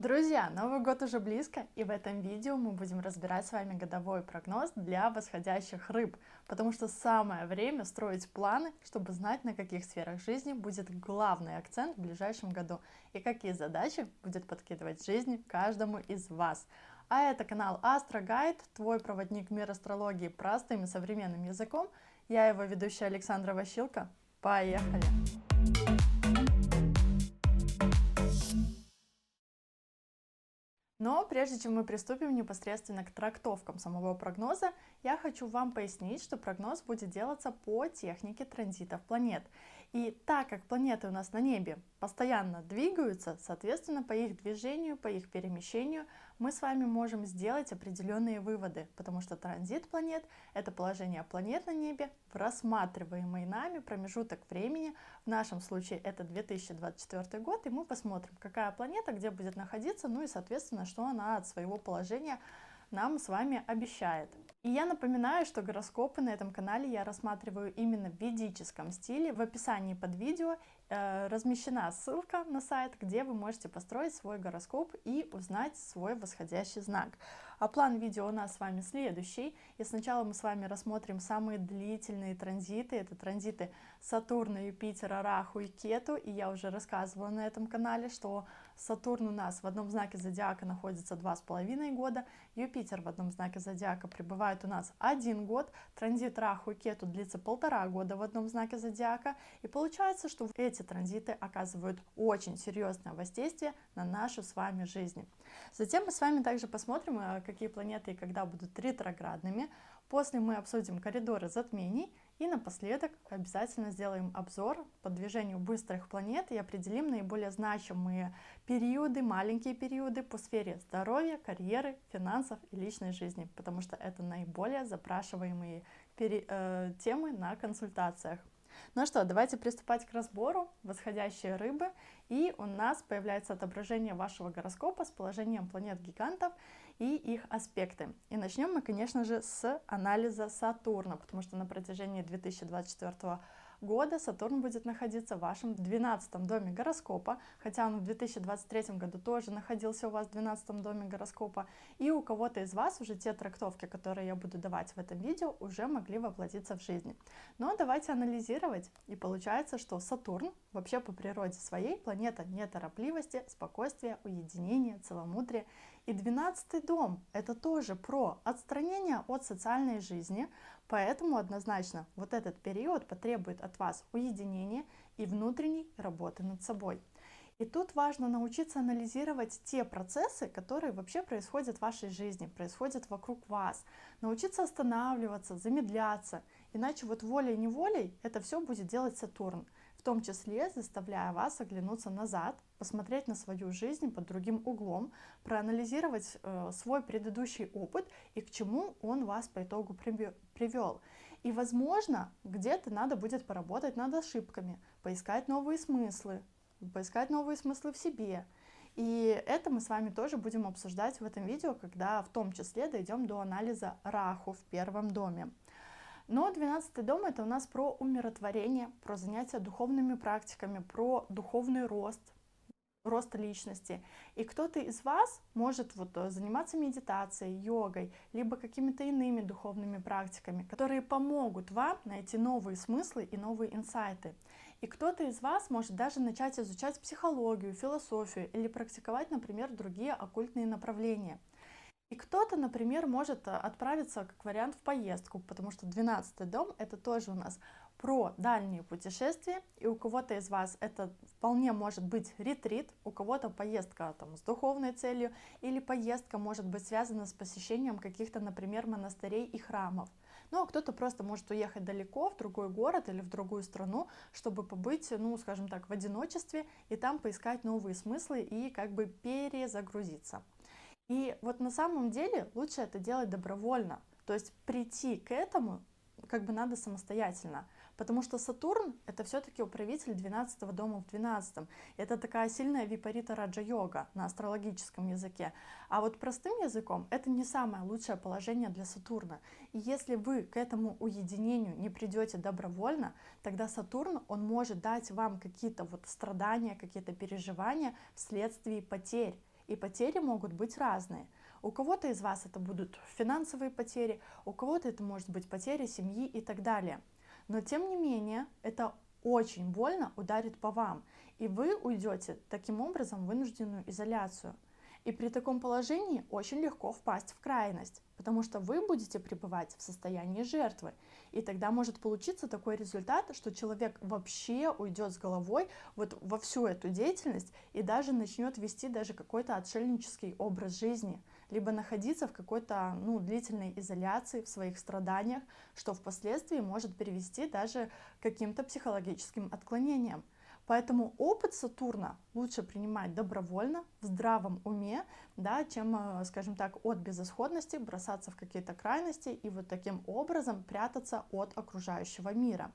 Друзья, Новый год уже близко, и в этом видео мы будем разбирать с вами годовой прогноз для восходящих рыб, потому что самое время строить планы, чтобы знать, на каких сферах жизни будет главный акцент в ближайшем году и какие задачи будет подкидывать жизнь каждому из вас. А это канал Astro Guide, твой проводник в мир астрологии простым и современным языком. Я его ведущая Александра Ващилко. Поехали! Но прежде чем мы приступим непосредственно к трактовкам самого прогноза, я хочу вам пояснить, что прогноз будет делаться по технике транзитов планет. И так как планеты у нас на небе постоянно двигаются, соответственно, по их движению, по их перемещению мы с вами можем сделать определенные выводы, потому что транзит планет — это положение планет на небе в рассматриваемый нами промежуток времени. В нашем случае это 2024 год, и мы посмотрим, какая планета где будет находиться, ну и, соответственно, что она от своего положения нам с вами обещает. И я напоминаю, что гороскопы на этом канале я рассматриваю именно в ведическом стиле. В описании под видео размещена ссылка на сайт, где вы можете построить свой гороскоп и узнать свой восходящий знак. А план видео у нас с вами следующий. И сначала мы с вами рассмотрим самые длительные транзиты. Это транзиты Сатурна, Юпитера, Раху и Кету. И я уже рассказывала на этом канале, что Сатурн у нас в одном знаке зодиака находится 2,5 года, Юпитер в одном знаке зодиака пребывает у нас 1 год, транзит Раху и Кету длится 1,5 года в одном знаке зодиака, и получается, что эти транзиты оказывают очень серьезное воздействие на нашу с вами жизнь. Затем мы с вами также посмотрим, какие планеты и когда будут ретроградными. После мы обсудим коридоры затмений. И напоследок обязательно сделаем обзор по движению быстрых планет и определим наиболее значимые периоды, маленькие периоды по сфере здоровья, карьеры, финансов и личной жизни, потому что это наиболее запрашиваемые темы на консультациях. Ну что, давайте приступать к разбору. Восходящие рыбы, и у нас появляется отображение вашего гороскопа с положением планет-гигантов и их аспекты. И начнем мы, конечно же, с анализа Сатурна, потому что на протяжении 2024 года Сатурн будет находиться в вашем 12-м доме гороскопа, хотя он в 2023 году тоже находился у вас в 12-м доме гороскопа, и у кого-то из вас уже те трактовки, которые я буду давать в этом видео, уже могли воплотиться в жизни. Но давайте анализировать, и получается, что Сатурн вообще по природе своей планета неторопливости, спокойствия, уединения, целомудрия. И 12-й дом — это тоже про отстранение от социальной жизни, поэтому однозначно вот этот период потребует от вас уединения и внутренней работы над собой. И тут важно научиться анализировать те процессы, которые вообще происходят в вашей жизни, происходят вокруг вас. Научиться останавливаться, замедляться, иначе вот волей-неволей это все будет делать Сатурн, в том числе заставляя вас оглянуться назад, посмотреть на свою жизнь под другим углом, проанализировать свой предыдущий опыт и к чему он вас по итогу привел. И, возможно, где-то надо будет поработать над ошибками, поискать новые смыслы в себе. И это мы с вами тоже будем обсуждать в этом видео, когда в том числе дойдем до анализа Раху в первом доме. Но 12-й дом — это у нас про умиротворение, про занятия духовными практиками, про духовный рост личности. И кто-то из вас может заниматься медитацией, йогой, либо какими-то иными духовными практиками, которые помогут вам найти новые смыслы и новые инсайты. И кто-то из вас может даже начать изучать психологию, философию или практиковать, например, другие оккультные направления. И кто-то, например, может отправиться как вариант в поездку, потому что 12-й дом — это тоже у нас про дальние путешествия, и у кого-то из вас это вполне может быть ретрит, у кого-то поездка с духовной целью, или поездка может быть связана с посещением каких-то, например, монастырей и храмов. Ну, а кто-то просто может уехать далеко, в другой город или в другую страну, чтобы побыть, скажем так, в одиночестве и там поискать новые смыслы и как бы перезагрузиться. И вот на самом деле лучше это делать добровольно, то есть прийти к этому как бы надо самостоятельно, потому что Сатурн — это все-таки управитель 12-го дома в 12-м. Это такая сильная випарита раджа-йога на астрологическом языке. А вот простым языком это не самое лучшее положение для Сатурна. И если вы к этому уединению не придете добровольно, тогда Сатурн, он может дать вам какие-то страдания, какие-то переживания вследствие потерь. и потери могут быть разные. У кого-то из вас это будут финансовые потери, у кого-то это может быть потери семьи и так далее. Но тем не менее, это очень больно ударит по вам, и вы уйдете таким образом в вынужденную изоляцию. И при таком положении очень легко впасть в крайность, потому что вы будете пребывать в состоянии жертвы. И тогда может получиться такой результат, что человек вообще уйдет с головой вот во всю эту деятельность и даже начнет вести даже какой-то отшельнический образ жизни, либо находиться в какой-то длительной изоляции, в своих страданиях, что впоследствии может привести даже к каким-то психологическим отклонениям. Поэтому опыт Сатурна лучше принимать добровольно, в здравом уме, да, чем, скажем так, от безысходности бросаться в какие-то крайности и вот таким образом прятаться от окружающего мира.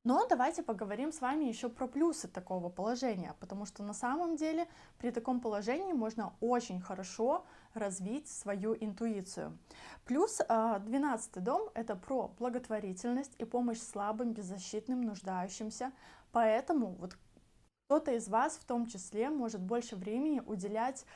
Но давайте поговорим с вами еще про плюсы такого положения, потому что на самом деле при таком положении можно очень хорошо развить свою интуицию. Плюс 12-й дом — это про благотворительность и помощь слабым, беззащитным, нуждающимся. Поэтому вот кто-то из вас в том числе может больше времени уделять,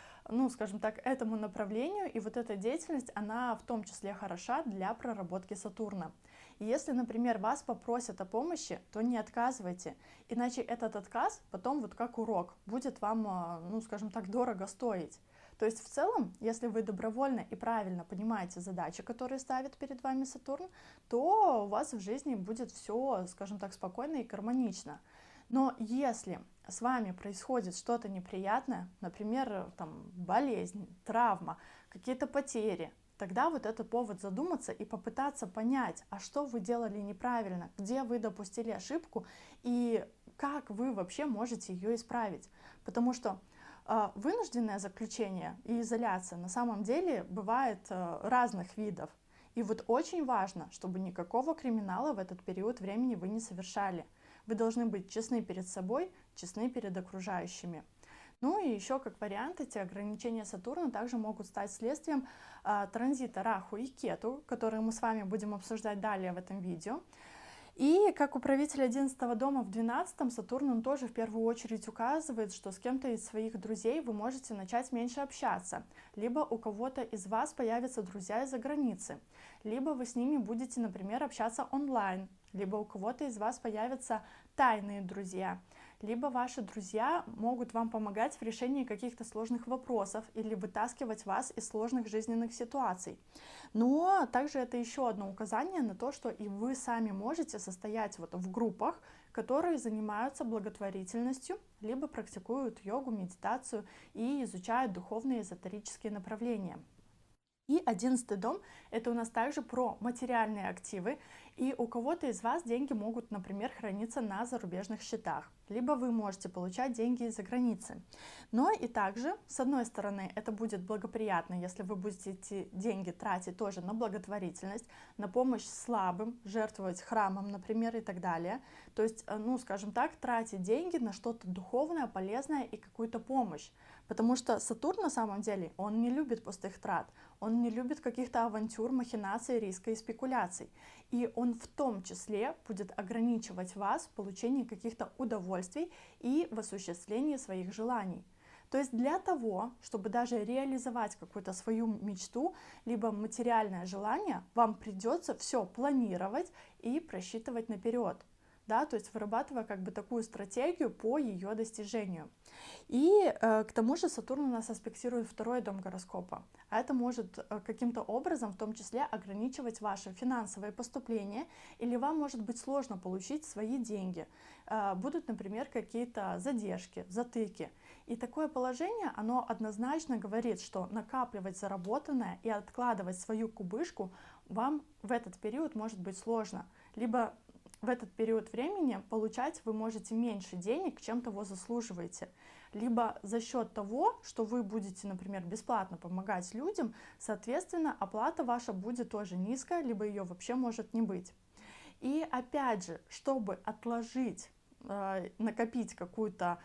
скажем так, этому направлению, и вот эта деятельность, она в том числе хороша для проработки Сатурна. И если, например, вас попросят о помощи, то не отказывайте, иначе этот отказ потом вот как урок будет вам, скажем так, дорого стоить. То есть в целом, если вы добровольно и правильно понимаете задачи, которые ставит перед вами Сатурн, то у вас в жизни будет все, скажем так, спокойно и гармонично. Но если с вами происходит что-то неприятное, например, болезнь, травма, какие-то потери, тогда вот это повод задуматься и попытаться понять, а что вы делали неправильно, где вы допустили ошибку и как вы вообще можете ее исправить. Потому что вынужденное заключение и изоляция на самом деле бывает разных видов. И вот очень важно, чтобы никакого криминала в этот период времени вы не совершали. Вы должны быть честны перед собой, честны перед окружающими. Ну и еще как вариант, эти ограничения Сатурна также могут стать следствием транзита Раху и Кету, которые мы с вами будем обсуждать далее в этом видео. И как управитель 11-го дома в 12-м, Сатурн, он тоже в первую очередь указывает, что с кем-то из своих друзей вы можете начать меньше общаться, либо у кого-то из вас появятся друзья из-за границы, либо вы с ними будете, например, общаться онлайн, либо у кого-то из вас появятся тайные друзья, либо ваши друзья могут вам помогать в решении каких-то сложных вопросов или вытаскивать вас из сложных жизненных ситуаций. Но также это еще одно указание на то, что и вы сами можете состоять вот в группах, которые занимаются благотворительностью, либо практикуют йогу, медитацию и изучают духовные эзотерические направления. И 11-й дом — это у нас также про материальные активы, и у кого-то из вас деньги могут, например, храниться на зарубежных счетах, либо вы можете получать деньги из-за границы. Но и также, с одной стороны, это будет благоприятно, если вы будете эти деньги тратить тоже на благотворительность, на помощь слабым, жертвовать храмом, например, и так далее. То есть, скажем так, тратить деньги на что-то духовное, полезное и какую-то помощь. Потому что Сатурн на самом деле, он не любит пустых трат, он не любит каких-то авантюр, махинаций, риска и спекуляций. И он в том числе будет ограничивать вас в получении каких-то удовольствий и в осуществлении своих желаний. То есть для того, чтобы даже реализовать какую-то свою мечту, либо материальное желание, вам придется все планировать и просчитывать наперед. Да, то есть вырабатывая такую стратегию по ее достижению. И к тому же Сатурн у нас аспектирует 2-й дом гороскопа, а это может каким-то образом в том числе ограничивать ваши финансовые поступления, или вам может быть сложно получить свои деньги. Будут, например, какие-то задержки, затыки. И такое положение, оно однозначно говорит, что накапливать заработанное и откладывать свою кубышку вам в этот период может быть сложно. Либо в этот период времени получать вы можете меньше денег, чем того заслуживаете. Либо за счет того, что вы будете, например, бесплатно помогать людям, соответственно, оплата ваша будет тоже низкая, либо ее вообще может не быть. И опять же, чтобы отложить, накопить какую-то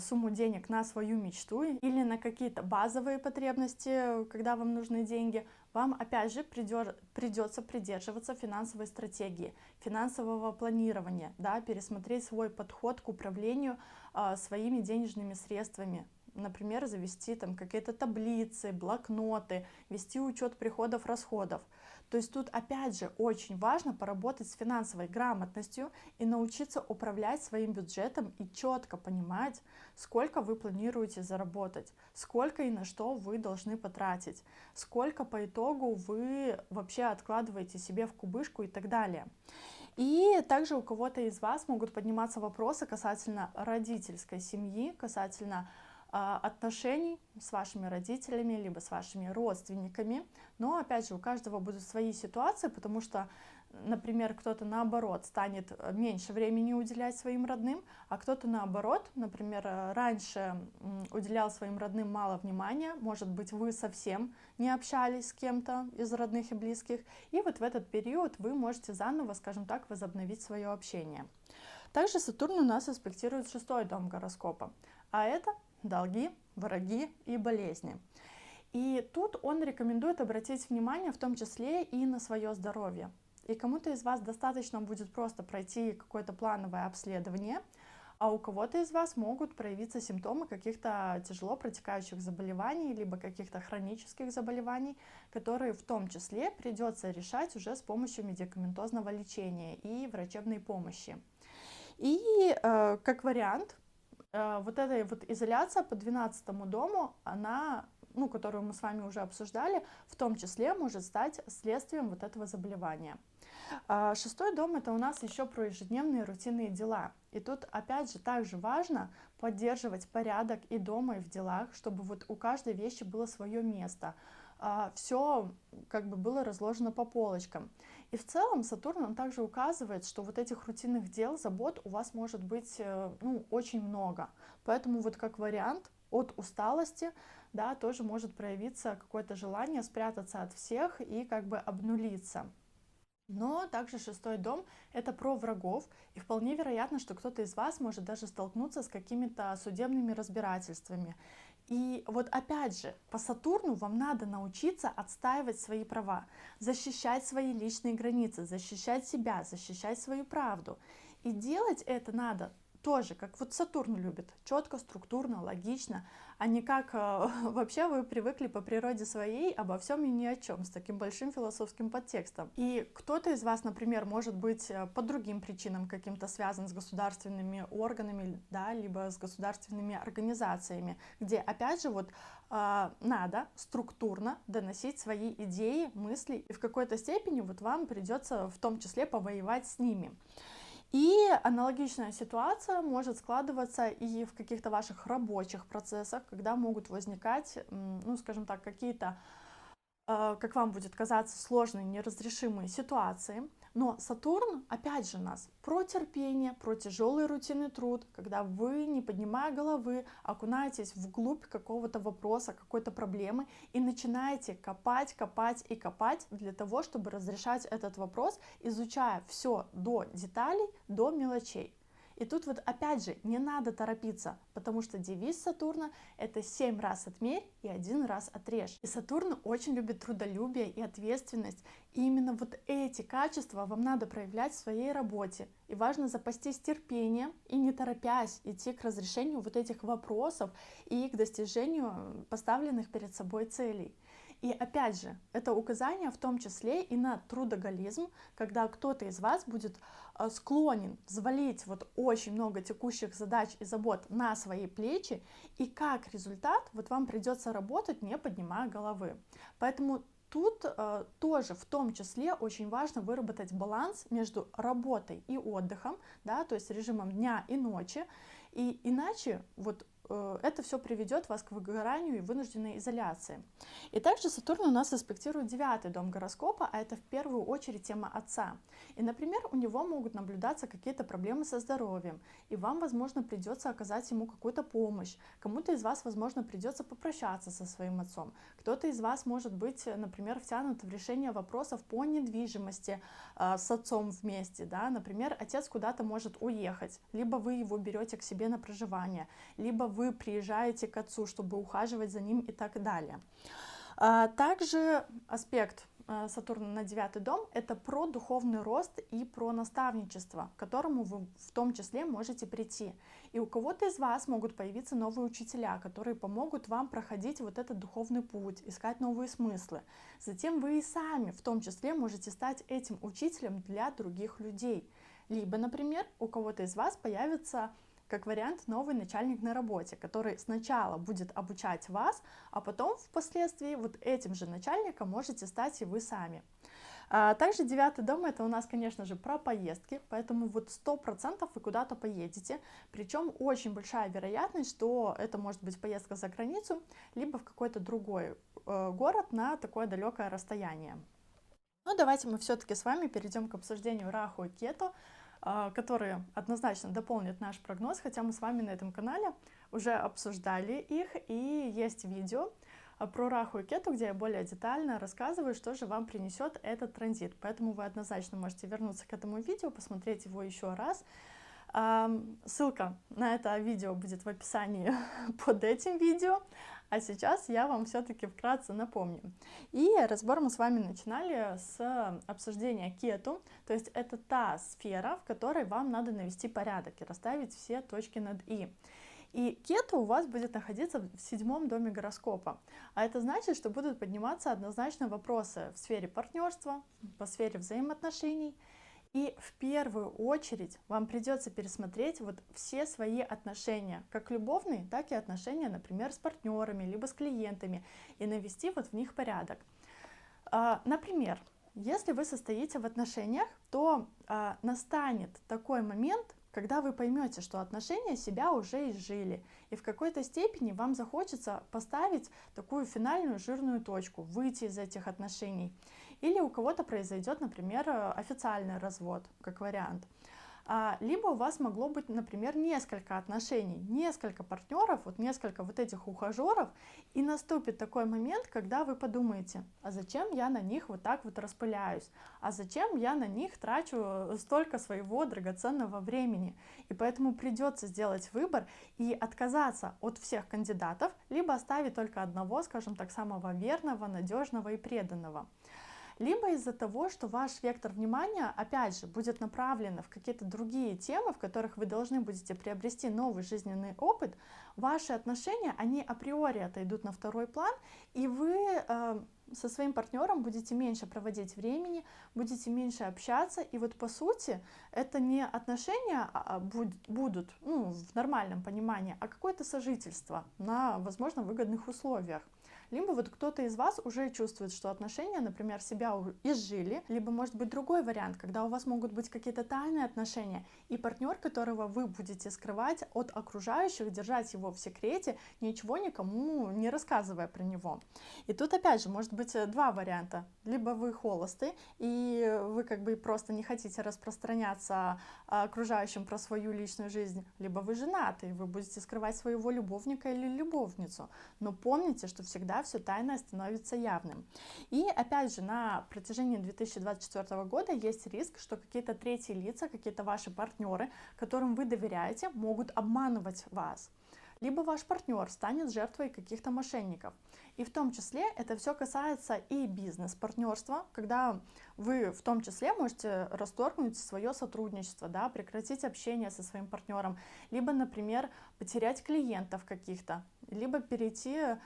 сумму денег на свою мечту или на какие-то базовые потребности, когда вам нужны деньги, вам опять же придется придерживаться финансовой стратегии, финансового планирования, да, пересмотреть свой подход к управлению своими денежными средствами, например, завести там какие-то таблицы, блокноты, вести учет приходов, расходов. То есть тут опять же очень важно поработать с финансовой грамотностью и научиться управлять своим бюджетом и четко понимать, сколько вы планируете заработать, сколько и на что вы должны потратить, сколько по итогу вы вообще откладываете себе в кубышку и так далее. И также у кого-то из вас могут подниматься вопросы касательно родительской семьи, касательно отношений с вашими родителями, либо с вашими родственниками. Но, опять же, у каждого будут свои ситуации, потому что, например, кто-то наоборот станет меньше времени уделять своим родным, а кто-то наоборот, например, раньше уделял своим родным мало внимания, может быть, вы совсем не общались с кем-то из родных и близких, и вот в этот период вы можете заново, скажем так, возобновить свое общение. Также Сатурн у нас аспектирует 6-й дом гороскопа, а это долги, враги и болезни. И тут он рекомендует обратить внимание в том числе и на свое здоровье. И кому-то из вас достаточно будет просто пройти какое-то плановое обследование, а у кого-то из вас могут проявиться симптомы каких-то тяжело протекающих заболеваний, либо каких-то хронических заболеваний, которые в том числе придется решать уже с помощью медикаментозного лечения и врачебной помощи. И как вариант, вот эта вот изоляция по 12-му дому, она, которую мы с вами уже обсуждали, в том числе может стать следствием вот этого заболевания. 6-й дом — это у нас еще про ежедневные рутинные дела. И тут опять же также важно поддерживать порядок и дома, и в делах, чтобы вот у каждой вещи было свое место. Все как бы было разложено по полочкам. И в целом Сатурн, он также указывает, что вот этих рутинных дел, забот у вас может быть очень много. Поэтому вот как вариант от усталости, да, тоже может проявиться какое-то желание спрятаться от всех и как бы обнулиться. Но также 6-й дом — это про врагов, и вполне вероятно, что кто-то из вас может даже столкнуться с какими-то судебными разбирательствами. И вот опять же, по Сатурну вам надо научиться отстаивать свои права, защищать свои личные границы, защищать себя, защищать свою правду. И делать это надо тоже, как вот Сатурн любит, четко, структурно, логично, а не как вообще вы привыкли по природе своей обо всем и ни о чем, с таким большим философским подтекстом. И кто-то из вас, например, может быть по другим причинам каким-то связан с государственными органами, да, либо с государственными организациями, где, опять же, вот надо структурно доносить свои идеи, мысли, и в какой-то степени вот вам придется в том числе повоевать с ними. И аналогичная ситуация может складываться и в каких-то ваших рабочих процессах, когда могут возникать, скажем так, какие-то, как вам будет казаться, сложные, неразрешимые ситуации. Но Сатурн, опять же, нас про терпение, про тяжелый рутинный труд, когда вы, не поднимая головы, окунаетесь вглубь какого-то вопроса, какой-то проблемы и начинаете копать, копать и копать для того, чтобы разрешать этот вопрос, изучая все до деталей, до мелочей. И тут вот опять же не надо торопиться, потому что девиз Сатурна — это 7 раз отмерь и 1 раз отрежь. И Сатурн очень любит трудолюбие и ответственность. И именно вот эти качества вам надо проявлять в своей работе. И важно запастись терпением и не торопясь идти к разрешению вот этих вопросов и к достижению поставленных перед собой целей. И опять же, это указание в том числе и на трудоголизм, когда кто-то из вас будет склонен взвалить вот очень много текущих задач и забот на свои плечи, и как результат вот вам придется работать, не поднимая головы. Поэтому тут тоже в том числе очень важно выработать баланс между работой и отдыхом, да, то есть режимом дня и ночи, и иначе вот это все приведет вас к выгоранию и вынужденной изоляции. И также Сатурн у нас аспектирует 9-й дом гороскопа, а это в первую очередь тема отца. И, например, у него могут наблюдаться какие-то проблемы со здоровьем, и вам, возможно, придется оказать ему какую-то помощь. Кому-то из вас, возможно, придется попрощаться со своим отцом. Кто-то из вас может быть, например, втянут в решение вопросов по недвижимости с отцом вместе. Да? Например, отец куда-то может уехать, либо вы его берете к себе на проживание, либо вы приезжаете к отцу, чтобы ухаживать за ним и так далее. Также аспект Сатурна на 9-й дом — это про духовный рост и про наставничество, к которому вы в том числе можете прийти. И у кого-то из вас могут появиться новые учителя, которые помогут вам проходить вот этот духовный путь, искать новые смыслы. Затем вы и сами в том числе можете стать этим учителем для других людей. Либо, например, у кого-то из вас появится, как вариант, новый начальник на работе, который сначала будет обучать вас, а потом впоследствии вот этим же начальником можете стать и вы сами. Также 9-й дом — это у нас, конечно же, про поездки, поэтому вот 100% вы куда-то поедете, причем очень большая вероятность, что это может быть поездка за границу, либо в какой-то другой город на такое далекое расстояние. Но давайте мы все-таки с вами перейдем к обсуждению Раху и Кету, которые однозначно дополнят наш прогноз, хотя мы с вами на этом канале уже обсуждали их, и есть видео про Раху и Кету, где я более детально рассказываю, что же вам принесет этот транзит. Поэтому вы однозначно можете вернуться к этому видео, посмотреть его еще раз. Ссылка на это видео будет в описании под этим видео. А сейчас я вам все-таки вкратце напомню. И разбор мы с вами начинали с обсуждения Кету, то есть это та сфера, в которой вам надо навести порядок и расставить все точки над «и». И Кету у вас будет находиться в 7-м доме гороскопа. А это значит, что будут подниматься однозначно вопросы в сфере партнерства, по сфере взаимоотношений. И в первую очередь вам придется пересмотреть вот все свои отношения, как любовные, так и отношения, например, с партнерами, либо с клиентами, и навести вот в них порядок. Например, если вы состоите в отношениях, то настанет такой момент, когда вы поймете, что отношения себя уже изжили, и в какой-то степени вам захочется поставить такую финальную жирную точку, выйти из этих отношений. Или у кого-то произойдет, например, официальный развод, как вариант. Либо у вас могло быть, например, несколько отношений, несколько партнеров, вот несколько вот этих ухажеров, и наступит такой момент, когда вы подумаете, а зачем я на них вот так вот распыляюсь, а зачем я на них трачу столько своего драгоценного времени, и поэтому придется сделать выбор и отказаться от всех кандидатов, либо оставить только одного, скажем так, самого верного, надежного и преданного. Либо из-за того, что ваш вектор внимания, опять же, будет направлен в какие-то другие темы, в которых вы должны будете приобрести новый жизненный опыт, ваши отношения, они априори отойдут на второй план, и вы со своим партнером будете меньше проводить времени, будете меньше общаться, и вот по сути это не отношения будут в нормальном понимании, а какое-то сожительство на, возможно, выгодных условиях. Либо вот кто-то из вас уже чувствует, что отношения, например, себя изжили, либо может быть другой вариант, когда у вас могут быть какие-то тайные отношения, и партнер, которого вы будете скрывать от окружающих, держать его в секрете, ничего никому не рассказывая про него. И тут опять же может быть два варианта. Либо вы холосты, и вы как бы просто не хотите распространяться окружающим про свою личную жизнь, либо вы женаты, и вы будете скрывать своего любовника или любовницу. Но помните, что всегда все тайное становится явным. И опять же, на протяжении 2024 года есть риск, что какие-то третьи лица, какие-то ваши партнеры, которым вы доверяете, могут обманывать вас. Либо ваш партнер станет жертвой каких-то мошенников. И в том числе это все касается и бизнес-партнерства, когда вы в том числе можете расторгнуть свое сотрудничество, да, прекратить общение со своим партнером, либо, например, потерять клиентов каких-то, либо перейти,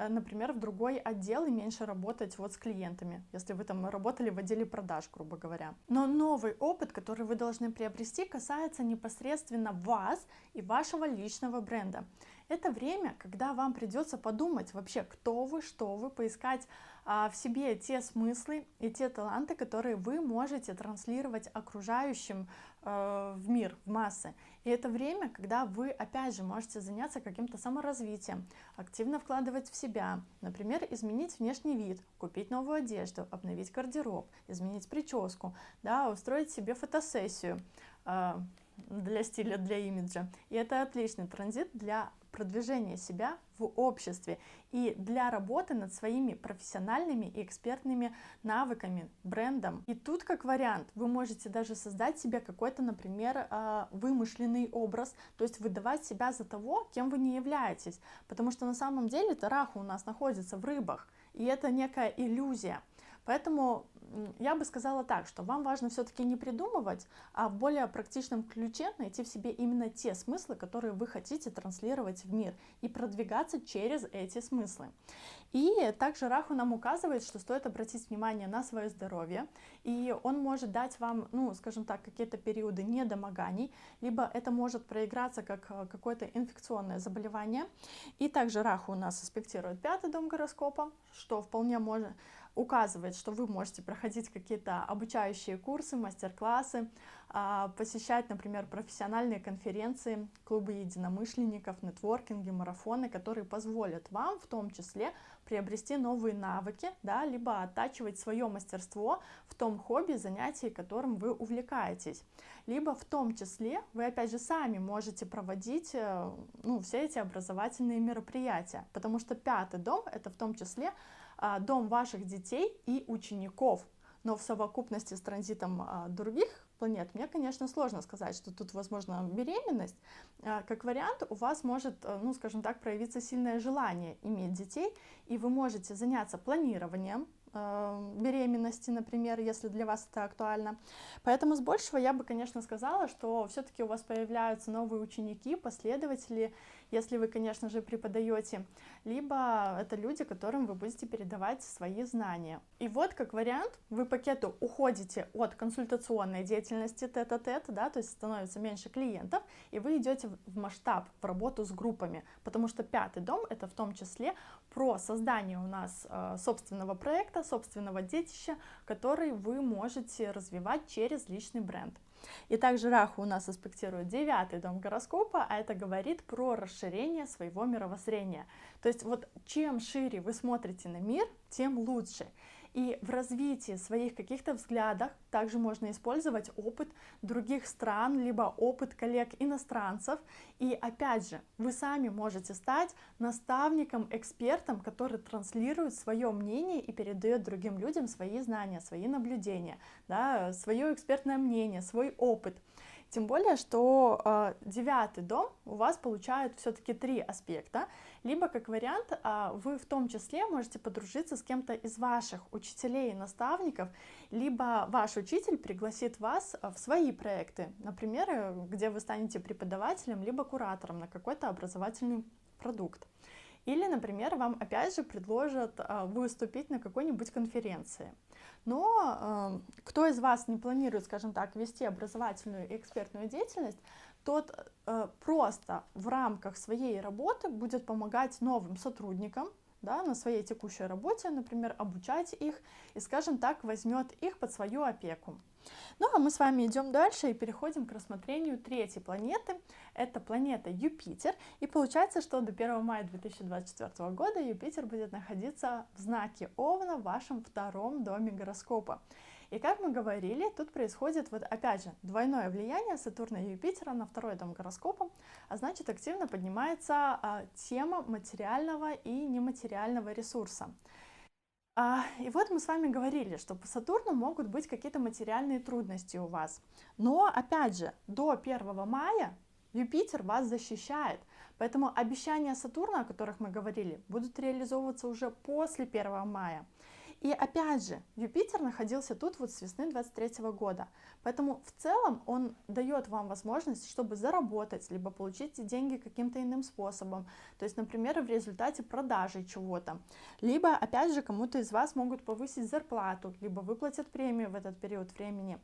например, в другой отдел и меньше работать вот с клиентами, если вы там работали в отделе продаж, грубо говоря. Но новый опыт, который вы должны приобрести, касается непосредственно вас и вашего личного бренда. Это время, когда вам придется подумать вообще, кто вы, что вы, поискать в себе те смыслы и те таланты, которые вы можете транслировать окружающим в мир, в массы. И это время, когда вы, опять же, можете заняться каким-то саморазвитием, активно вкладывать в себя, например, изменить внешний вид, купить новую одежду, обновить гардероб, изменить прическу, да, устроить себе фотосессию для стиля, для имиджа. И это отличный транзит для продвижения себя в обществе и для работы над своими профессиональными и экспертными навыками, брендом. И тут, как вариант, вы можете даже создать себе какой-то, например, вымышленный образ, то есть выдавать себя за того, кем вы не являетесь, потому что на самом деле Раху у нас находится в рыбах, и это некая иллюзия. Поэтому я бы сказала так, что вам важно все-таки не придумывать, а в более практичном ключе найти в себе именно те смыслы, которые вы хотите транслировать в мир, и продвигаться через эти смыслы. И также Раху нам указывает, что стоит обратить внимание на свое здоровье, и он может дать вам, ну, скажем так, какие-то периоды недомоганий, либо это может проиграться как какое-то инфекционное заболевание. И также Раху у нас аспектирует 5-й дом гороскопа, что вполне может указывает, что вы можете проходить какие-то обучающие курсы, мастер-классы, посещать, например, профессиональные конференции, клубы единомышленников, нетворкинги, марафоны, которые позволят вам в том числе приобрести новые навыки, да, либо оттачивать свое мастерство в том хобби, занятии, которым вы увлекаетесь. Либо в том числе вы, опять же, сами можете проводить все эти образовательные мероприятия, потому что 5-й дом — это в том числе дом ваших детей и учеников, но в совокупности с транзитом других планет мне, конечно, сложно сказать, что тут возможна беременность. Как вариант, у вас может, скажем так, проявиться сильное желание иметь детей, и вы можете заняться планированием беременности, например, если для вас это актуально. Поэтому с большего я бы, конечно, сказала, что все-таки у вас появляются новые ученики, последователи, если вы, конечно же, преподаете, либо это люди, которым вы будете передавать свои знания. И вот, как вариант, вы пакету уходите от консультационной деятельности тет-а-тет, да, то есть становится меньше клиентов, и вы идете в масштаб, в работу с группами, потому что 5-й дом — это в том числе про создание у нас собственного проекта, собственного детища, который вы можете развивать через личный бренд. И также Раху у нас аспектирует 9-й дом гороскопа, а это говорит про расширение своего мировоззрения. То есть вот чем шире вы смотрите на мир, тем лучше. И в развитии своих каких-то взглядов также можно использовать опыт других стран, либо опыт коллег-иностранцев. И опять же, вы сами можете стать наставником, экспертом, который транслирует свое мнение и передает другим людям свои знания, свои наблюдения, да, свое экспертное мнение, свой опыт. Тем более, что 9-й дом у вас получает все-таки 3 аспекта. Либо, как вариант, вы в том числе можете подружиться с кем-то из ваших учителей и наставников, либо ваш учитель пригласит вас в свои проекты, например, где вы станете преподавателем, либо куратором на какой-то образовательный продукт. Или, например, вам опять же предложат выступить на какой-нибудь конференции. Но кто из вас не планирует, скажем так, вести образовательную и экспертную деятельность, тот просто в рамках своей работы будет помогать новым сотрудникам, да, на своей текущей работе, например, обучать их и, скажем так, возьмет их под свою опеку. Ну а мы с вами идем дальше и переходим к рассмотрению 3-й планеты. Это планета Юпитер. И получается, что до 1 мая 2024 года Юпитер будет находиться в знаке Овна в вашем 2-м доме гороскопа. И как мы говорили, тут происходит вот опять же двойное влияние Сатурна и Юпитера на 2-й дом гороскопа, а значит активно поднимается тема материального и нематериального ресурса. И вот мы с вами говорили, что по Сатурну могут быть какие-то материальные трудности у вас. Но, опять же, до 1 мая Юпитер вас защищает. Поэтому обещания Сатурна, о которых мы говорили, будут реализовываться уже после 1 мая. И опять же, Юпитер находился тут вот с весны 23 года. Поэтому в целом он дает вам возможность, чтобы заработать, либо получить деньги каким-то иным способом. То есть, например, в результате продажи чего-то. Либо, опять же, кому-то из вас могут повысить зарплату, либо выплатят премию в этот период времени.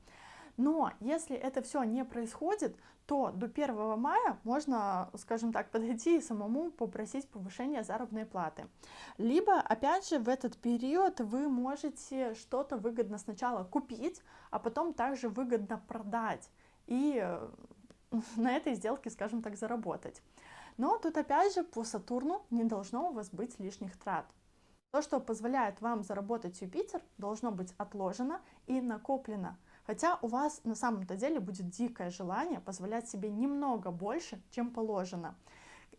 Но если это все не происходит, то до 1 мая можно, скажем так, подойти и самому попросить повышения заработной платы. Либо, опять же, в этот период вы можете что-то выгодно сначала купить, а потом также выгодно продать и на этой сделке, скажем так, заработать. Но тут, опять же, по Сатурну не должно у вас быть лишних трат. То, что позволяет вам заработать Юпитер, должно быть отложено и накоплено. Хотя у вас на самом-то деле будет дикое желание позволять себе немного больше, чем положено.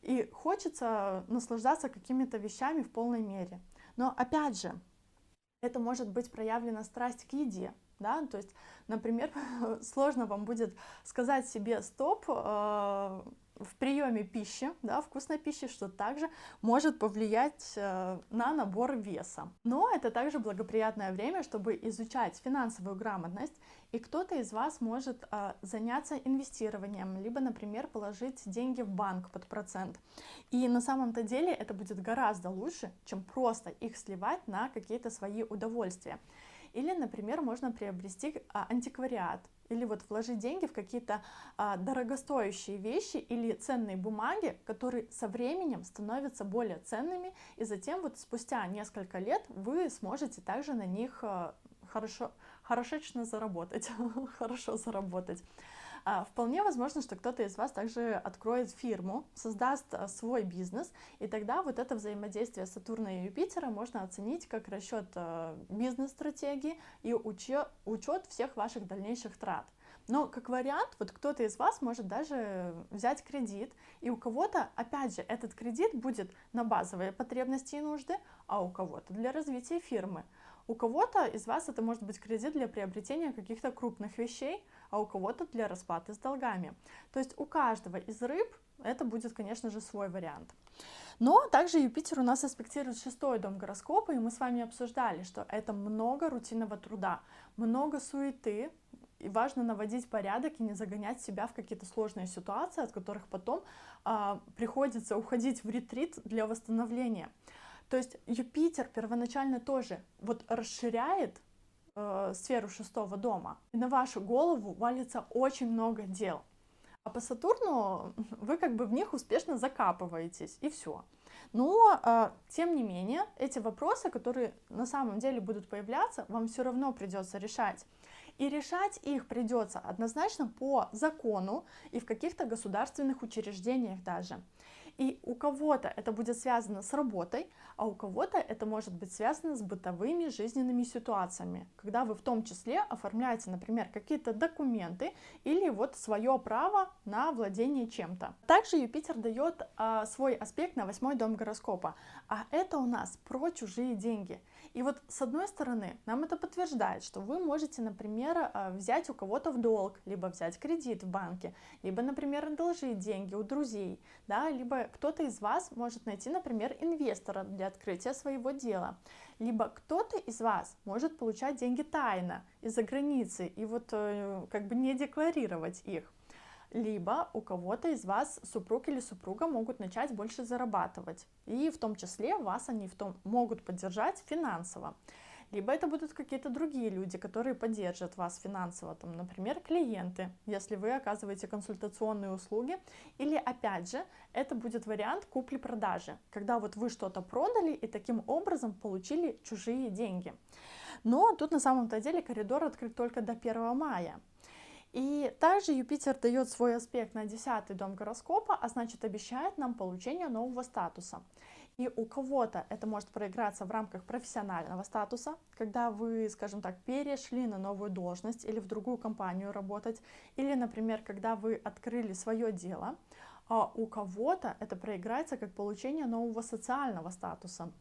И хочется наслаждаться какими-то вещами в полной мере. Но опять же, это может быть проявлена страсть к еде. Да? То есть, например, сложно вам будет сказать себе стоп в приеме пищи, да, вкусной пищи, что также может повлиять на набор веса. Но это также благоприятное время, чтобы изучать финансовую грамотность, и кто-то из вас может заняться инвестированием, либо, например, положить деньги в банк под процент. И на самом-то деле это будет гораздо лучше, чем просто их сливать на какие-то свои удовольствия. Или, например, можно приобрести антиквариат, или вот вложить деньги в какие-то дорогостоящие вещи или ценные бумаги, которые со временем становятся более ценными, и затем вот спустя несколько лет вы сможете также на них хорошечно заработать, хорошо заработать. Вполне возможно, что кто-то из вас также откроет фирму, создаст свой бизнес, и тогда вот это взаимодействие Сатурна и Юпитера можно оценить как расчет бизнес-стратегии и учет всех ваших дальнейших трат. Но как вариант, вот кто-то из вас может даже взять кредит, и у кого-то, опять же, этот кредит будет на базовые потребности и нужды, а у кого-то для развития фирмы. У кого-то из вас это может быть кредит для приобретения каких-то крупных вещей, а у кого-то для расплаты с долгами. То есть у каждого из рыб это будет, конечно же, свой вариант. Но также Юпитер у нас аспектирует 6-й дом гороскопа, и мы с вами обсуждали, что это много рутинного труда, много суеты, и важно наводить порядок и не загонять себя в какие-то сложные ситуации, от которых потом приходится уходить в ретрит для восстановления. То есть Юпитер первоначально тоже вот расширяет сферу 6-го дома, и на вашу голову валится очень много дел. А по Сатурну вы как бы в них успешно закапываетесь, и все. Но, тем не менее, эти вопросы, которые на самом деле будут появляться, вам все равно придется решать. И решать их придется однозначно по закону и в каких-то государственных учреждениях даже. И у кого-то это будет связано с работой, а у кого-то это может быть связано с бытовыми жизненными ситуациями, когда вы в том числе оформляете, например, какие-то документы или вот свое право на владение чем-то. Также Юпитер дает свой аспект на 8-й дом гороскопа, а это у нас про чужие деньги. И вот с одной стороны нам это подтверждает, что вы можете, например, взять у кого-то в долг, либо взять кредит в банке, либо, например, одолжить деньги у друзей, да, либо кто-то из вас может найти, например, инвестора для открытия своего дела, либо кто-то из вас может получать деньги тайно из-за границы и вот как бы не декларировать их. Либо у кого-то из вас супруг или супруга могут начать больше зарабатывать, и в том числе вас они могут поддержать финансово. Либо это будут какие-то другие люди, которые поддержат вас финансово, там, например, клиенты, если вы оказываете консультационные услуги. Или, опять же, это будет вариант купли-продажи, когда вот вы что-то продали и таким образом получили чужие деньги. Но тут на самом-то деле коридор открыт только до 1 мая. И также Юпитер дает свой аспект на 10-й дом гороскопа, а значит обещает нам получение нового статуса. И у кого-то это может проиграться в рамках профессионального статуса, когда вы, скажем так, перешли на новую должность или в другую компанию работать, или, например, когда вы открыли свое дело, а у кого-то это проиграется как получение нового социального статуса,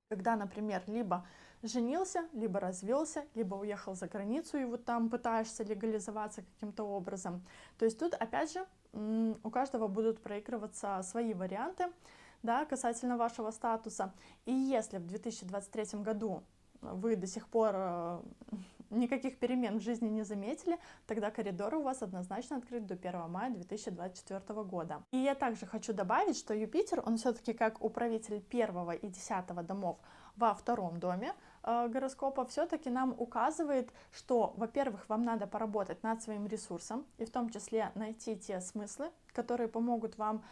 когда, например, либо женился, либо развелся, либо уехал за границу и вот там пытаешься легализоваться каким-то образом. То есть тут, опять же, у каждого будут проигрываться свои варианты, да, касательно вашего статуса. И если в 2023 году вы до сих пор никаких перемен в жизни не заметили, тогда коридор у вас однозначно открыт до 1 мая 2024 года. И я также хочу добавить, что Юпитер, он все-таки как управитель 1 и 10 домов во 2 доме гороскопа, все-таки нам указывает, что, во-первых, вам надо поработать над своим ресурсом, и в том числе найти те смыслы, которые помогут вам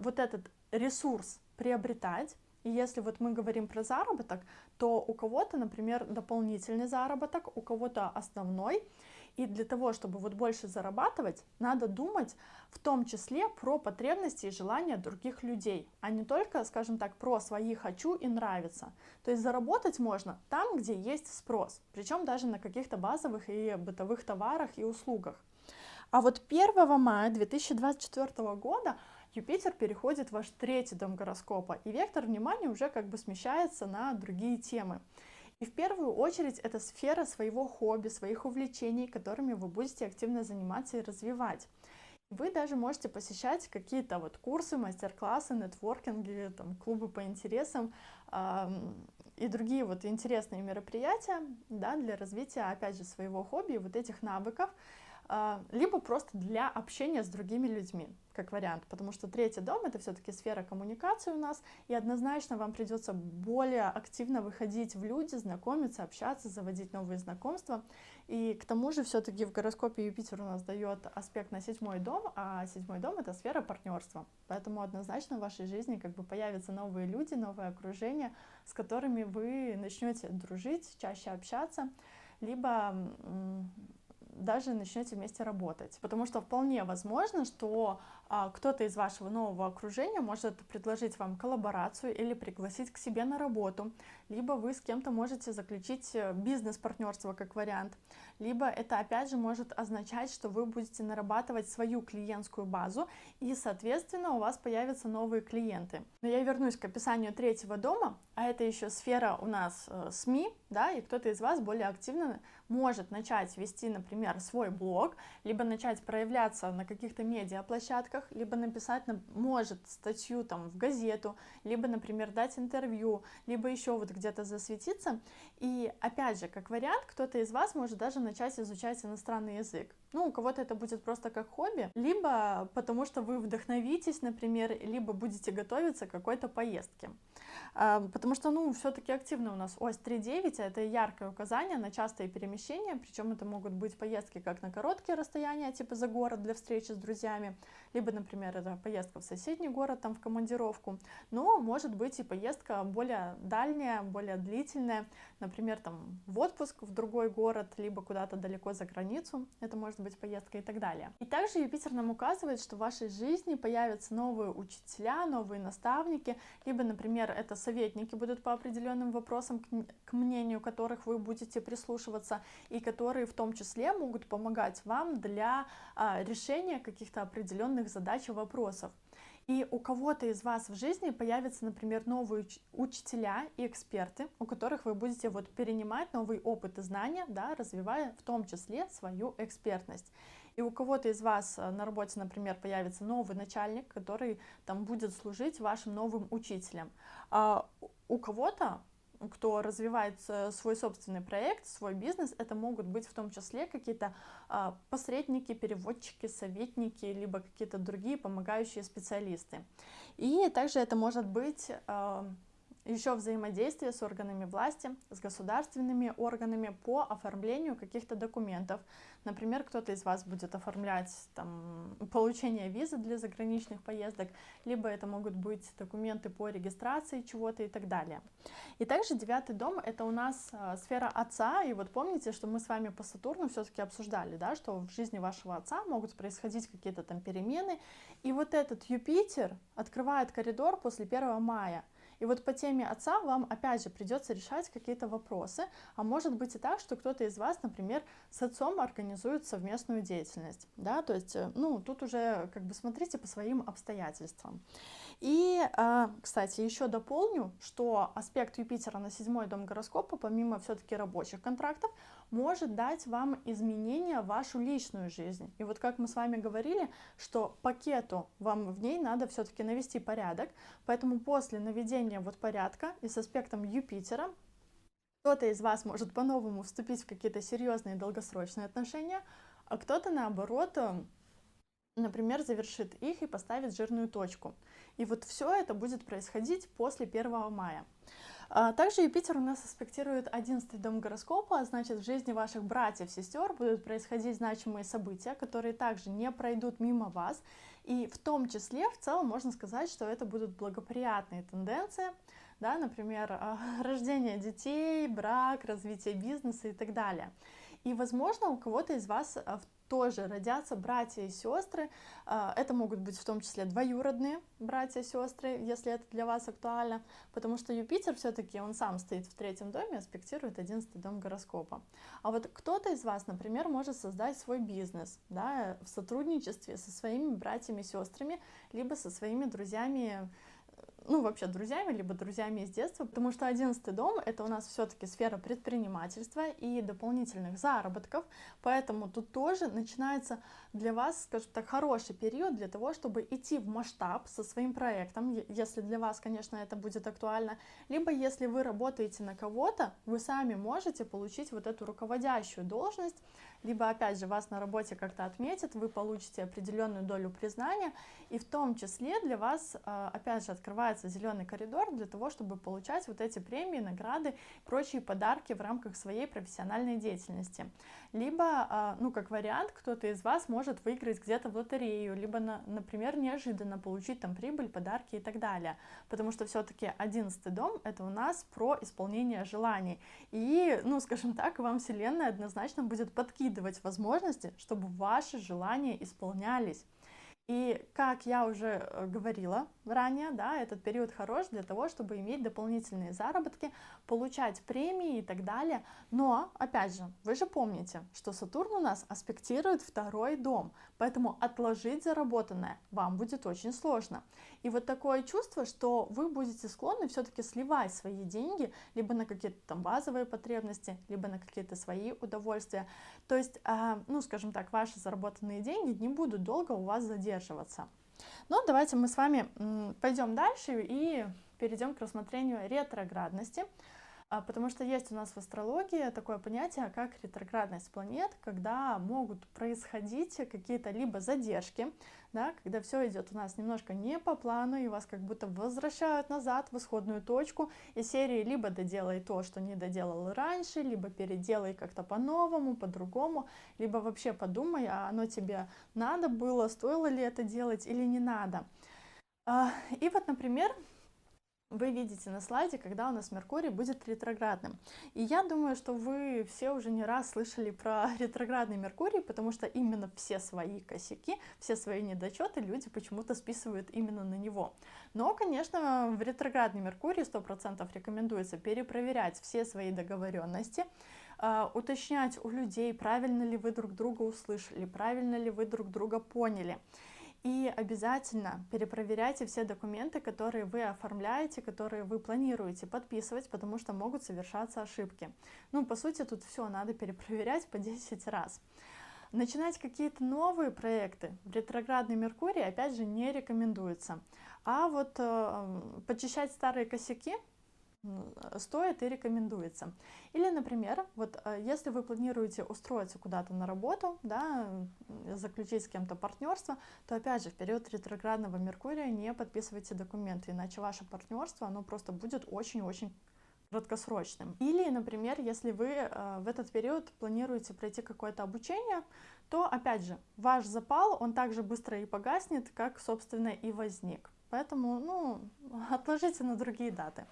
вот этот ресурс приобретать. И если вот мы говорим про заработок, то у кого-то, например, дополнительный заработок, у кого-то основной. И для того, чтобы вот больше зарабатывать, надо думать в том числе про потребности и желания других людей, а не только, скажем так, про свои «хочу» и «нравится». То есть заработать можно там, где есть спрос, причем даже на каких-то базовых и бытовых товарах и услугах. А вот 1 мая 2024 года Юпитер переходит в ваш 3-й дом гороскопа, и вектор внимания уже как бы смещается на другие темы. И в первую очередь это сфера своего хобби, своих увлечений, которыми вы будете активно заниматься и развивать. Вы даже можете посещать какие-то вот курсы, мастер-классы, нетворкинги, там, клубы по интересам и другие вот интересные мероприятия, да, для развития, опять же, своего хобби, вот этих навыков, либо просто для общения с другими людьми, как вариант, потому что третий дом — это все-таки сфера коммуникации у нас, и однозначно вам придется более активно выходить в люди, знакомиться, общаться, заводить новые знакомства. И к тому же все-таки в гороскопе Юпитер у нас дает аспект на 7-й дом, а 7-й дом — это сфера партнерства, поэтому однозначно в вашей жизни как бы появятся новые люди, новое окружение, с которыми вы начнете дружить, чаще общаться, либо даже начнете вместе работать. Потому что вполне возможно, что кто-то из вашего нового окружения может предложить вам коллаборацию или пригласить к себе на работу, либо вы с кем-то можете заключить бизнес-партнерство как вариант, либо это опять же может означать, что вы будете нарабатывать свою клиентскую базу, и соответственно у вас появятся новые клиенты. Но я вернусь к описанию третьего дома, а это еще сфера у нас СМИ, да, и кто-то из вас более активно может начать вести, например, свой блог, либо начать проявляться на каких-то медиаплощадках, либо написать, может, статью там в газету, либо, например, дать интервью, либо еще вот где-то засветиться. И опять же, как вариант, кто-то из вас может даже начать изучать иностранный язык. Ну, у кого-то это будет просто как хобби, либо потому что вы вдохновитесь, например, либо будете готовиться к какой-то поездке. Потому что, ну, все-таки активно у нас ось 3-9, а это яркое указание на частые перемещения, причем это могут быть поездки как на короткие расстояния, типа за город для встречи с друзьями, либо, например, это поездка в соседний город, там, в командировку, но может быть и поездка более дальняя, более длительная, например, там, в отпуск в другой город, либо куда-то далеко за границу, это может быть поездка и так далее. И также Юпитер нам указывает, что в вашей жизни появятся новые учителя, новые наставники, либо, например, это советники будут по определенным вопросам, к мнению которых вы будете прислушиваться, и которые в том числе могут помогать вам для решения каких-то определенных задач и вопросов. И у кого-то из вас в жизни появятся, например, новые учителя и эксперты, у которых вы будете вот перенимать новый опыт и знания, да, развивая в том числе свою экспертность. И у кого-то из вас на работе, например, появится новый начальник, который там будет служить вашим новым учителем. А у кого-то, кто развивает свой собственный проект, свой бизнес, это могут быть в том числе какие-то посредники, переводчики, советники, либо какие-то другие помогающие специалисты. И также это может быть еще взаимодействие с органами власти, с государственными органами по оформлению каких-то документов. Например, кто-то из вас будет оформлять там, получение визы для заграничных поездок, либо это могут быть документы по регистрации чего-то и так далее. И также 9-й дом — это у нас сфера отца, и вот помните, что мы с вами по Сатурну все-таки обсуждали, да, что в жизни вашего отца могут происходить какие-то там перемены, и вот этот Юпитер открывает коридор после 1 мая. И вот по теме отца вам опять же придется решать какие-то вопросы, а может быть и так, что кто-то из вас, например, с отцом организует совместную деятельность, да, то есть, ну, тут уже как бы смотрите по своим обстоятельствам. И, кстати, еще дополню, что аспект Юпитера на 7-й дом гороскопа, помимо все-таки рабочих контрактов, может дать вам изменения в вашу личную жизнь. И вот как мы с вами говорили, что пакету вам в ней надо все-таки навести порядок, поэтому после наведения вот порядка и с аспектом Юпитера кто-то из вас может по-новому вступить в какие-то серьезные долгосрочные отношения, а кто-то наоборот, например, завершит их и поставит жирную точку. И вот все это будет происходить после 1 мая. Также Юпитер у нас аспектирует 11-й дом гороскопа, а значит, в жизни ваших братьев, сестер будут происходить значимые события, которые также не пройдут мимо вас. И в том числе, в целом, можно сказать, что это будут благоприятные тенденции, да, например, рождение детей, брак, развитие бизнеса и так далее. И, возможно, у кого-то из вас тоже родятся братья и сестры. Это могут быть в том числе двоюродные братья и сестры, если это для вас актуально, потому что Юпитер все-таки, он сам стоит в 3-м доме, аспектирует 11-й дом гороскопа. А вот кто-то из вас, например, может создать свой бизнес, да, в сотрудничестве со своими братьями и сестрами, либо со своими друзьями, ну, вообще друзьями, либо друзьями из детства, потому что 11-й дом — это у нас все-таки сфера предпринимательства и дополнительных заработков, поэтому тут тоже начинается для вас, скажем так, хороший период для того, чтобы идти в масштаб со своим проектом, если для вас, конечно, это будет актуально, либо если вы работаете на кого-то, вы сами можете получить вот эту руководящую должность, либо, опять же, вас на работе как-то отметят, вы получите определенную долю признания, и в том числе для вас, опять же, открывается зеленый коридор для того, чтобы получать вот эти премии, награды, прочие подарки в рамках своей профессиональной деятельности. Либо, ну, как вариант, кто-то из вас может выиграть где-то в лотерею, либо, например, неожиданно получить там прибыль, подарки и так далее. Потому что все-таки 11-й дом — это у нас про исполнение желаний. И, ну, скажем так, вам Вселенная однозначно будет подкидывать возможности, чтобы ваши желания исполнялись. И, как я уже говорила ранее, да, этот период хорош для того, чтобы иметь дополнительные заработки, получать премии и так далее. Но, опять же, вы же помните, что Сатурн у нас аспектирует 2-й дом, поэтому отложить заработанное вам будет очень сложно. И вот такое чувство, что вы будете склонны все-таки сливать свои деньги либо на какие-то там базовые потребности, либо на какие-то свои удовольствия. То есть, ну, скажем так, ваши заработанные деньги не будут долго у вас задерживаться. Но давайте мы с вами пойдем дальше и перейдем к рассмотрению ретроградности, потому что есть у нас в астрологии такое понятие, как ретроградность планет, когда могут происходить какие-то либо задержки, да, когда все идет у нас немножко не по плану, и вас как будто возвращают назад в исходную точку, и серии либо доделай то, что не доделал раньше, либо переделай как-то по-новому, по-другому, либо вообще подумай, а оно тебе надо было, стоило ли это делать или не надо. И вот, например, вы видите на слайде, когда у нас Меркурий будет ретроградным. И я думаю, что вы все уже не раз слышали про ретроградный Меркурий, потому что именно все свои косяки, все свои недочеты люди почему-то списывают именно на него. Но, конечно, в ретроградный Меркурий 100% рекомендуется перепроверять все свои договоренности, уточнять у людей, правильно ли вы друг друга услышали, правильно ли вы друг друга поняли. И обязательно перепроверяйте все документы, которые вы оформляете, которые вы планируете подписывать, потому что могут совершаться ошибки. Ну, по сути, тут все надо перепроверять по 10 раз. Начинать какие-то новые проекты в ретроградный Меркурий, опять же, не рекомендуется. А вот почищать старые косяки стоит и рекомендуется. Или, например, вот если вы планируете устроиться куда-то на работу, да, заключить с кем-то партнерство, то опять же в период ретроградного Меркурия не подписывайте документы, иначе ваше партнерство, оно просто будет очень-очень краткосрочным. Или, например, если вы в этот период планируете пройти какое-то обучение, то, опять же, ваш запал, он также быстро и погаснет, как, собственно, и возник. Поэтому, ну, отложите на другие даты.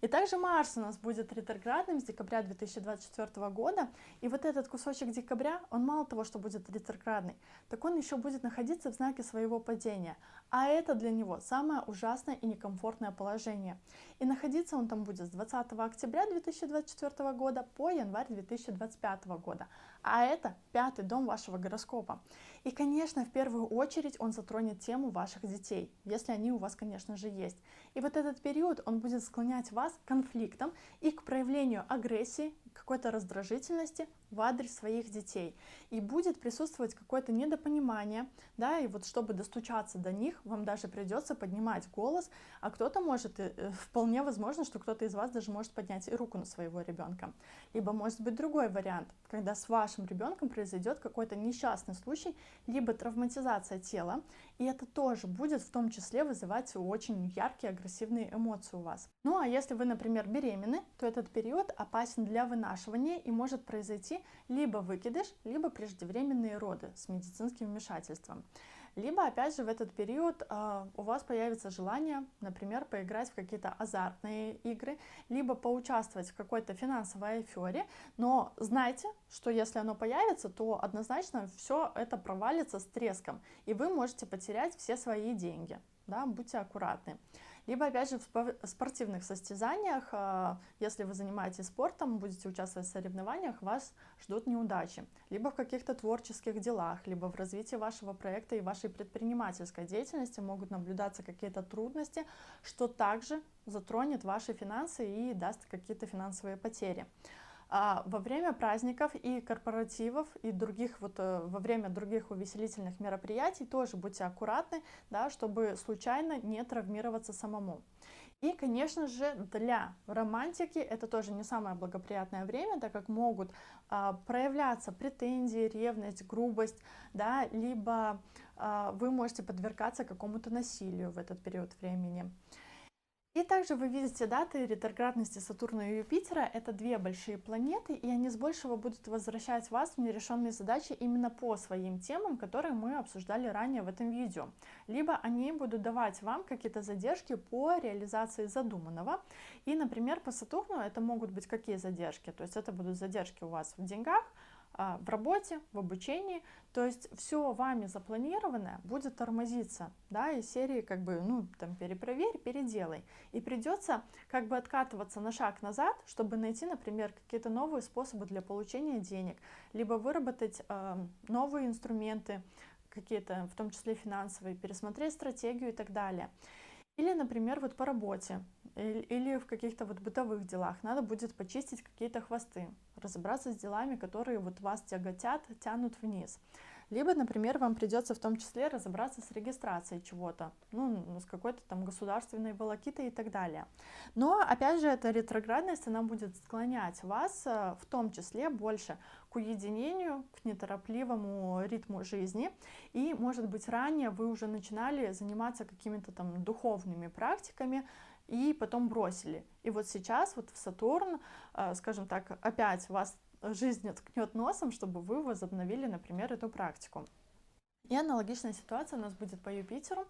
И также Марс у нас будет ретроградным с декабря 2024 года. И вот этот кусочек декабря, он мало того, что будет ретроградный, так он еще будет находиться в знаке своего падения. А это для него самое ужасное и некомфортное положение. И находиться он там будет с 20 октября 2024 года по январь 2025 года. А это 5-й дом вашего гороскопа. И, конечно, в первую очередь он затронет тему ваших детей, если они у вас, конечно же, есть. И вот этот период, он будет склонять вас к конфликтам и к проявлению агрессии, какой-то раздражительности в адрес своих детей. И будет присутствовать какое-то недопонимание, да, и вот чтобы достучаться до них, вам даже придется поднимать голос, а кто-то может, вполне возможно, что кто-то из вас даже может поднять и руку на своего ребенка. Либо может быть другой вариант, когда с вашим ребенком произойдет какой-то несчастный случай, либо травматизация тела, и это тоже будет в том числе вызывать очень яркие агрессивные эмоции у вас. Ну а если вы, например, беременны, то этот период опасен для вынашивания и может произойти либо выкидыш, либо преждевременные роды с медицинским вмешательством. Либо, опять же, в этот период у вас появится желание, например, поиграть в какие-то азартные игры, либо поучаствовать в какой-то финансовой афере, но знайте, что если оно появится, то однозначно все это провалится с треском, и вы можете потерять все свои деньги, да, будьте аккуратны. Либо, опять же, в спортивных состязаниях, если вы занимаетесь спортом, будете участвовать в соревнованиях, вас ждут неудачи. Либо в каких-то творческих делах, либо в развитии вашего проекта и вашей предпринимательской деятельности могут наблюдаться какие-то трудности, что также затронет ваши финансы и даст какие-то финансовые потери. Во время праздников и корпоративов и других во время других увеселительных мероприятий тоже будьте аккуратны, да, чтобы случайно не травмироваться самому. И, конечно же, для романтики это тоже не самое благоприятное время, так как могут проявляться претензии, ревность, грубость, да, либо вы можете подвергаться какому-то насилию в этот период времени. И также вы видите даты ретроградности Сатурна и Юпитера. Это две большие планеты, и они с большего будут возвращать вас в нерешенные задачи именно по своим темам, которые мы обсуждали ранее в этом видео. Либо они будут давать вам какие-то задержки по реализации задуманного. И, например, по Сатурну это могут быть какие задержки? То есть это будут задержки у вас в деньгах, в работе, в обучении, то есть все вами запланированное будет тормозиться, да, из серии как бы, ну, там, перепроверь, переделай, и придется как бы откатываться на шаг назад, чтобы найти, например, какие-то новые способы для получения денег, либо выработать новые инструменты, какие-то, в том числе финансовые, пересмотреть стратегию и так далее. Или, например, вот по работе или в каких-то вот бытовых делах надо будет почистить какие-то хвосты, разобраться с делами, которые вот вас тяготят, тянут вниз. Либо, например, вам придется в том числе разобраться с регистрацией чего-то, ну, с какой-то там государственной волокитой и так далее. Но, опять же, эта ретроградность, она будет склонять вас в том числе больше к уединению, к неторопливому ритму жизни. И, может быть, ранее вы уже начинали заниматься какими-то там духовными практиками, и потом бросили. И вот сейчас вот в Сатурн, скажем так, опять вас жизнь ткнет носом, чтобы вы возобновили, например, эту практику. И аналогичная ситуация у нас будет по Юпитеру.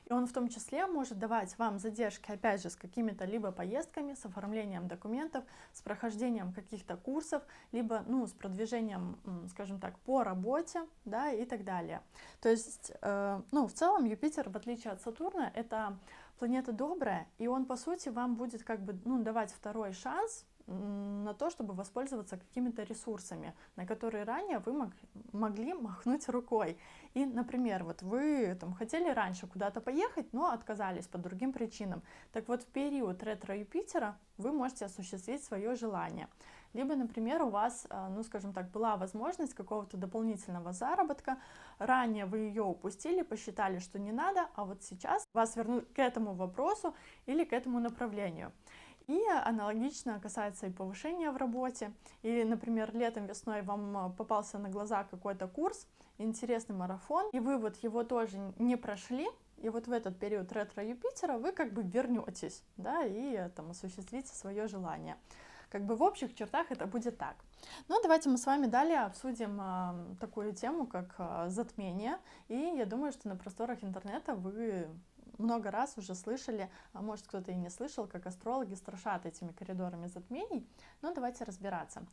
И он в том числе может давать вам задержки, опять же, с какими-то либо поездками, с оформлением документов, с прохождением каких-то курсов, либо, ну, с продвижением, скажем так, по работе, да, и так далее. То есть, ну, в целом Юпитер, в отличие от Сатурна, это планета добрая, и он, по сути, вам будет как бы, ну, давать второй шанс на то, чтобы воспользоваться какими-то ресурсами, на которые ранее вы могли махнуть рукой. И, например, вот вы там хотели раньше куда-то поехать, но отказались по другим причинам. Так вот, в период ретро-Юпитера вы можете осуществить свое желание. Либо, например, у вас, ну, скажем так, была возможность какого-то дополнительного заработка, ранее вы ее упустили, посчитали, что не надо, а вот сейчас вас вернут к этому вопросу или к этому направлению. И аналогично касается и повышения в работе. Или, например, летом, весной вам попался на глаза какой-то курс, интересный марафон, и вы вот его тоже не прошли, и вот в этот период ретро-Юпитера вы как бы вернетесь, да, и там осуществите свое желание. Как бы в общих чертах это будет так. Но давайте мы с вами далее обсудим такую тему, как затмение. И я думаю, что на просторах интернета вы много раз уже слышали, а может кто-то и не слышал, как астрологи страшат этими коридорами затмений. Но давайте разбираться.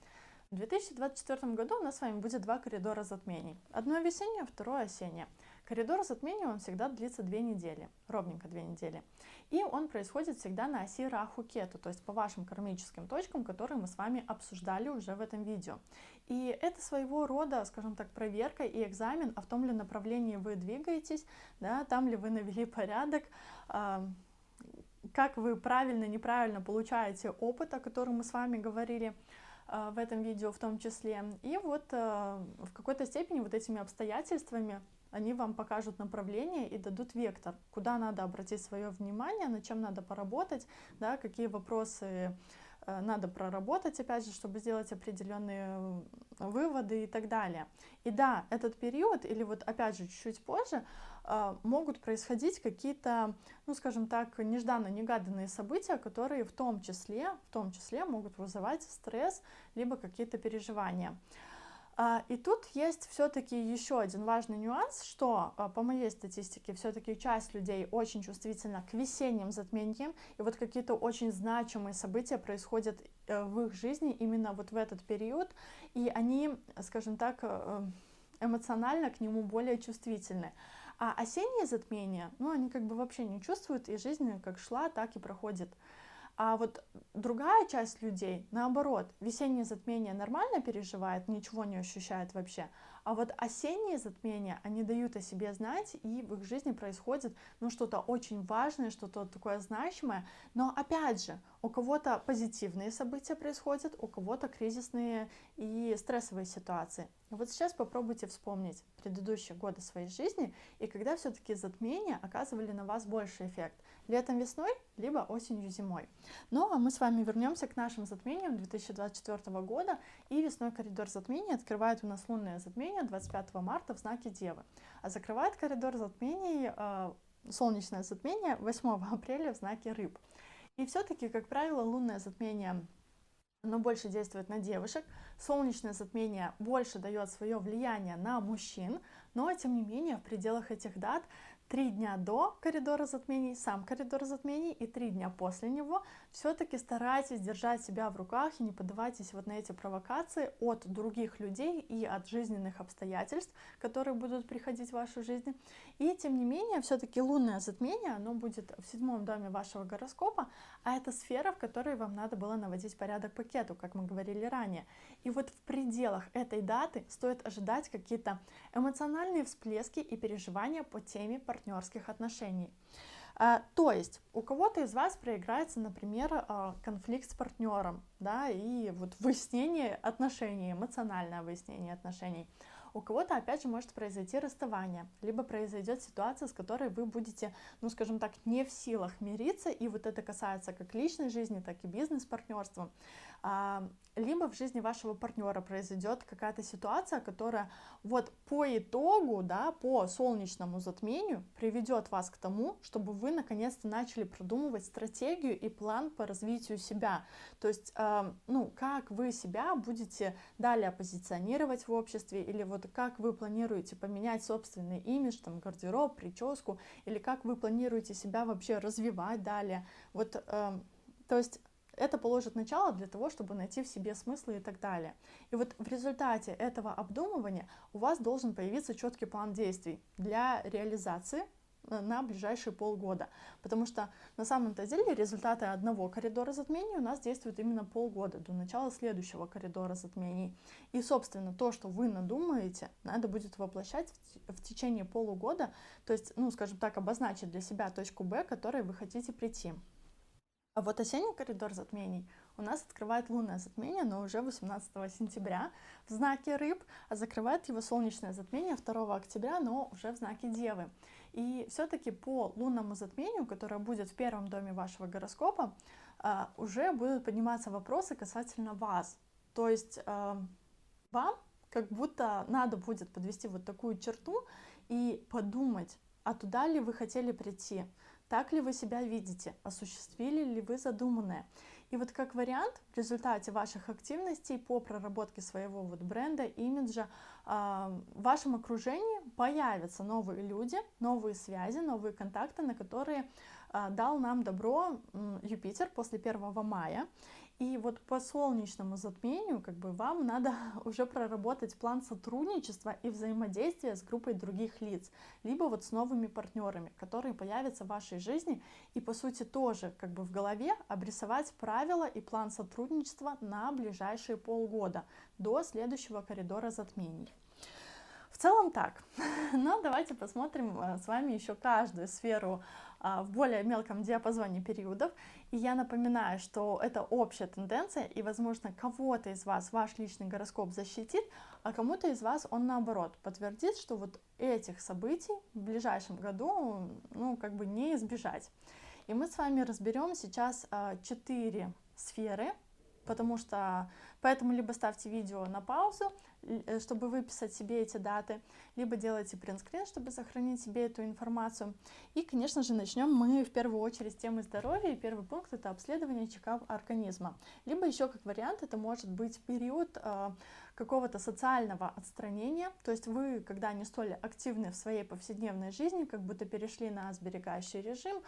В 2024 году у нас с вами будет два коридора затмений. Одно весеннее, второе осеннее. Коридор затмений, он всегда длится 2 недели, ровненько 2 недели. И он происходит всегда на оси Раху-Кету, то есть по вашим кармическим точкам, которые мы с вами обсуждали уже в этом видео. И это своего рода, скажем так, проверка и экзамен, а в том ли направлении вы двигаетесь, да, там ли вы навели порядок, как вы правильно, неправильно получаете опыт, о котором мы с вами говорили в этом видео в том числе. И вот в какой-то степени вот этими обстоятельствами они вам покажут направление и дадут вектор, куда надо обратить свое внимание, над чем надо поработать, да, какие вопросы надо проработать, опять же, чтобы сделать определенные выводы и так далее. И да, этот период, или вот опять же чуть-чуть позже, могут происходить какие-то, ну, скажем так, нежданно-негаданные события, которые в том числе могут вызывать стресс, либо какие-то переживания. И тут есть все-таки еще один важный нюанс, что по моей статистике все-таки часть людей очень чувствительна к весенним затмениям, и вот какие-то очень значимые события происходят в их жизни именно вот в этот период, и они, скажем так, эмоционально к нему более чувствительны. А осенние затмения, ну, они как бы вообще не чувствуют, и жизнь как шла, так и проходит. А вот другая часть людей, наоборот, весеннее затмение нормально переживает, ничего не ощущает вообще, а вот осенние затмения, они дают о себе знать, и в их жизни происходит, ну, что-то очень важное, что-то такое значимое, но опять же, у кого-то позитивные события происходят, у кого-то кризисные и стрессовые ситуации. И вот сейчас попробуйте вспомнить предыдущие годы своей жизни, и когда все-таки затмения оказывали на вас больший эффект. Летом, весной, либо осенью, зимой. Ну, а мы с вами вернемся к нашим затмениям 2024 года. И весной коридор затмений открывает у нас лунное затмение 25 марта в знаке Девы. А закрывает коридор затмений солнечное затмение 8 апреля в знаке Рыб. И все-таки, как правило, лунное затмение, оно больше действует на девушек, солнечное затмение больше дает свое влияние на мужчин, но тем не менее в пределах этих дат 3 дня до коридора затмений, сам коридор затмений, и 3 дня после него все-таки старайтесь держать себя в руках и не поддавайтесь вот на эти провокации от других людей и от жизненных обстоятельств, которые будут приходить в вашу жизнь. И тем не менее, все-таки лунное затмение, оно будет в 7-м доме вашего гороскопа, а это сфера, в которой вам надо было наводить порядок по Кету, как мы говорили ранее. И вот в пределах этой даты стоит ожидать какие-то эмоциональные всплески и переживания по теме партнерских отношений. То есть у кого-то из вас проиграется, например, конфликт с партнером, да, и вот выяснение отношений, эмоциональное выяснение отношений. У кого-то, опять же, может произойти расставание, либо произойдет ситуация, с которой вы будете, ну, скажем так, не в силах мириться, и вот это касается как личной жизни, так и бизнес-партнерства. Либо в жизни вашего партнера произойдет какая-то ситуация, которая вот по итогу, да, по солнечному затмению приведет вас к тому, чтобы вы наконец-то начали продумывать стратегию и план по развитию себя. То есть, ну, как вы себя будете далее позиционировать в обществе, или вот как вы планируете поменять собственный имидж, там, гардероб, прическу, или как вы планируете себя вообще развивать далее. Вот, то есть это положит начало для того, чтобы найти в себе смыслы и так далее. И вот в результате этого обдумывания у вас должен появиться четкий план действий для реализации на ближайшие полгода. Потому что на самом-то деле результаты одного коридора затмений у нас действуют именно полгода, до начала следующего коридора затмений. И, собственно, то, что вы надумаете, надо будет воплощать в течение полугода, то есть, ну, скажем так, обозначить для себя точку Б, к которой вы хотите прийти. А вот осенний коридор затмений у нас открывает лунное затмение, но уже 18 сентября в знаке Рыб, а закрывает его солнечное затмение 2 октября, но уже в знаке Девы. И все-таки по лунному затмению, которое будет в 1-м доме вашего гороскопа, уже будут подниматься вопросы касательно вас. То есть вам как будто надо будет подвести вот такую черту и подумать, а туда ли вы хотели прийти, так ли вы себя видите, осуществили ли вы задуманное. И вот как вариант, в результате ваших активностей по проработке своего вот бренда, имиджа, в вашем окружении появятся новые люди, новые связи, новые контакты, на которые дал нам добро Юпитер после 1 мая. И вот по солнечному затмению как бы вам надо уже проработать план сотрудничества и взаимодействия с группой других лиц, либо вот с новыми партнерами, которые появятся в вашей жизни, и по сути тоже как бы в голове обрисовать правила и план сотрудничества на ближайшие полгода до следующего коридора затмений. В целом так, но давайте посмотрим с вами еще каждую сферу в более мелком диапазоне периодов. И я напоминаю, что это общая тенденция, и, возможно, кого-то из вас ваш личный гороскоп защитит, а кому-то из вас он, наоборот, подтвердит, что вот этих событий в ближайшем году, ну, как бы не избежать. И мы с вами разберем сейчас 4 сферы, потому что поэтому либо ставьте видео на паузу, чтобы выписать себе эти даты, либо делайте принтскрин, чтобы сохранить себе эту информацию. И, конечно же, начнем мы в первую очередь с темы здоровья. И первый пункт — это обследование, чекап организма. Либо еще как вариант это может быть период какого-то социального отстранения, то есть вы, когда не столь активны в своей повседневной жизни, как будто перешли на сберегающий режим,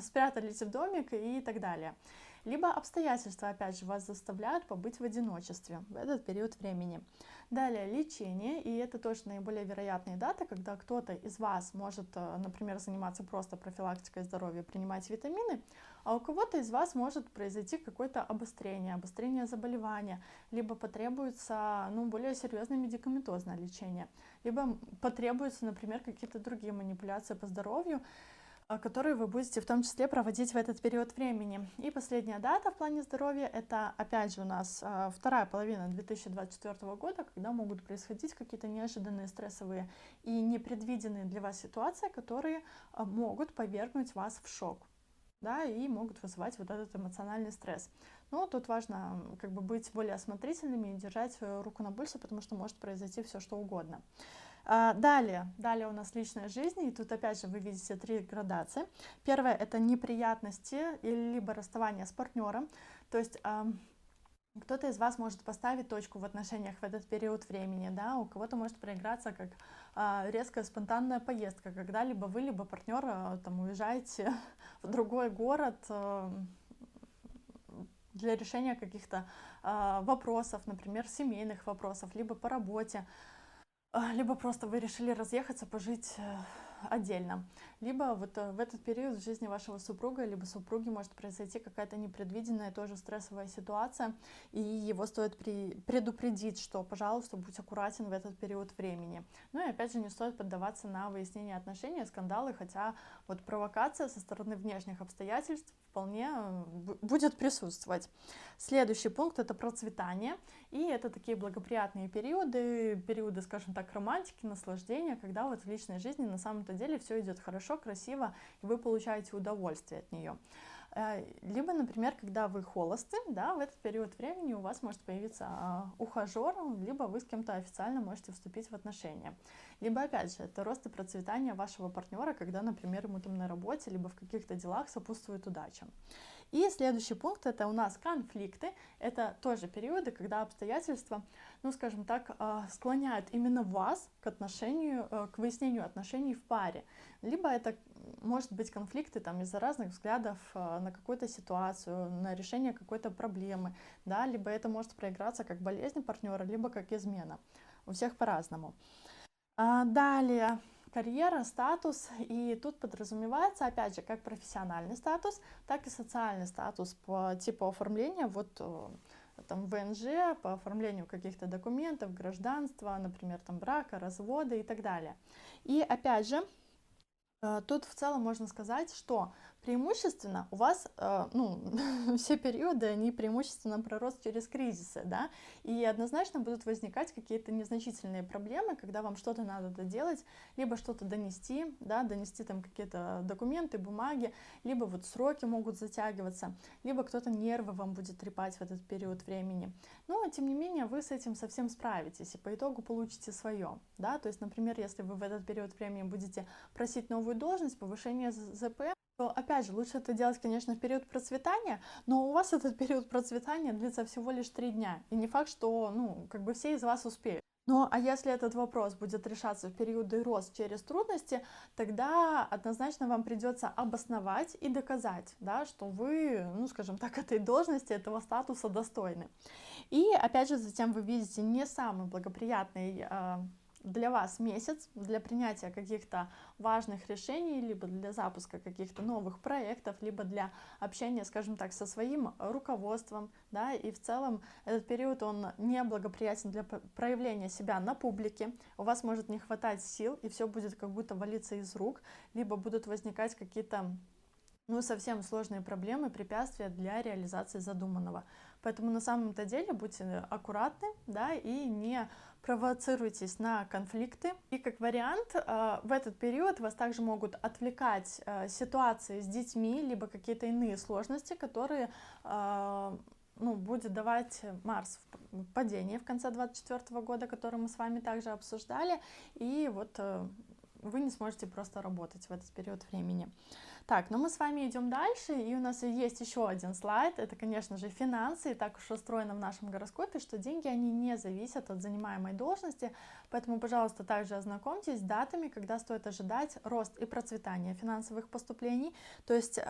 спрятались в домик и так далее. либо обстоятельства, опять же, вас заставляют побыть в одиночестве в этот период времени. Далее лечение, и это тоже наиболее вероятные даты, когда кто-то из вас может, например, заниматься просто профилактикой здоровья, принимать витамины, а у кого-то из вас может произойти какое-то обострение заболевания, либо потребуется более серьезное медикаментозное лечение, либо потребуются, например, какие-то другие манипуляции по здоровью, которые вы будете в том числе проводить в этот период времени. И последняя дата в плане здоровья — это опять же у нас вторая половина 2024 года, когда могут происходить какие-то неожиданные стрессовые и непредвиденные для вас ситуации, которые могут повергнуть вас в шок, да, и могут вызывать вот этот эмоциональный стресс. Но тут важно быть более осмотрительными и держать руку на пульсе, потому что может произойти все что угодно. Далее у нас личная жизнь, и тут опять же вы видите 3 градации. Первое — это неприятности или либо расставание с партнером, то есть кто-то из вас может поставить точку в отношениях в этот период времени, да, у кого-то может проиграться как резкая спонтанная поездка, когда либо вы, либо партнер уезжаете в другой город для решения каких-то вопросов, например, семейных вопросов, либо по работе, либо просто вы решили разъехаться, пожить отдельно. Либо вот в этот период в жизни вашего супруга либо супруги может произойти какая-то непредвиденная тоже стрессовая ситуация, и его стоит предупредить, что, пожалуйста, будь аккуратен в этот период времени. Ну и опять же не стоит поддаваться на выяснение отношений, скандалы, хотя вот провокация со стороны внешних обстоятельств вполне будет присутствовать. Следующий пункт — это процветание, и это такие благоприятные периоды, скажем так, романтики, наслаждения, когда вот в личной жизни на самом-то деле все идет хорошо, красиво, и вы получаете удовольствие от нее. Либо, например, когда вы холосты, да, в этот период времени у вас может появиться ухажер, либо вы с кем-то официально можете вступить в отношения. Либо, опять же, это рост и процветание вашего партнера, когда, например, ему там на работе, либо в каких-то делах сопутствует удача. И следующий пункт — это у нас конфликты. Это тоже периоды, когда обстоятельства, скажем так, склоняют именно вас к выяснению отношений в паре. Либо это может быть конфликты из-за разных взглядов на какую-то ситуацию, на решение какой-то проблемы, да, либо это может проиграться как болезнь партнера, либо как измена. У всех по-разному. Далее карьера, статус, и тут подразумевается, опять же, как профессиональный статус, так и социальный статус по типу оформления, ВНЖ, по оформлению каких-то документов, гражданства, например, брака, развода и так далее. И опять же, тут в целом можно сказать, что преимущественно у вас, все периоды, они преимущественно про рост через кризисы, да, и однозначно будут возникать какие-то незначительные проблемы, когда вам что-то надо доделать, либо что-то донести, да, донести какие-то документы, бумаги, либо вот сроки могут затягиваться, либо кто-то нервы вам будет трепать в этот период времени. Но, тем не менее, вы с этим совсем справитесь и по итогу получите свое, да, то есть, например, если вы в этот период времени будете просить новую должность, повышение ЗП, то, опять же, лучше это делать, конечно, в период процветания, но у вас этот период процветания длится всего лишь 3 дня, и не факт, что, все из вас успеют. Ну, а если этот вопрос будет решаться в периоды рост через трудности, тогда однозначно вам придется обосновать и доказать, да, что вы, скажем так, этой должности, этого статуса достойны. И, опять же, затем вы видите не самый благоприятный для вас месяц для принятия каких-то важных решений, либо для запуска каких-то новых проектов, либо для общения, скажем так, со своим руководством, да, и в целом этот период, он не благоприятен для проявления себя на публике, у вас может не хватать сил, и все будет как будто валиться из рук, либо будут возникать какие-то совсем сложные проблемы, препятствия для реализации задуманного. Поэтому на самом-то деле будьте аккуратны, да, и не провоцируйтесь на конфликты. И как вариант, в этот период вас также могут отвлекать ситуации с детьми, либо какие-то иные сложности, которые будет давать Марс в падении в конце 2024 года, который мы с вами также обсуждали, и вот вы не сможете просто работать в этот период времени. Так, но мы с вами идем дальше, и у нас есть еще один слайд, это, конечно же, финансы, и так уж устроено в нашем гороскопе, что деньги, они не зависят от занимаемой должности, поэтому, пожалуйста, также ознакомьтесь с датами, когда стоит ожидать рост и процветание финансовых поступлений, то есть,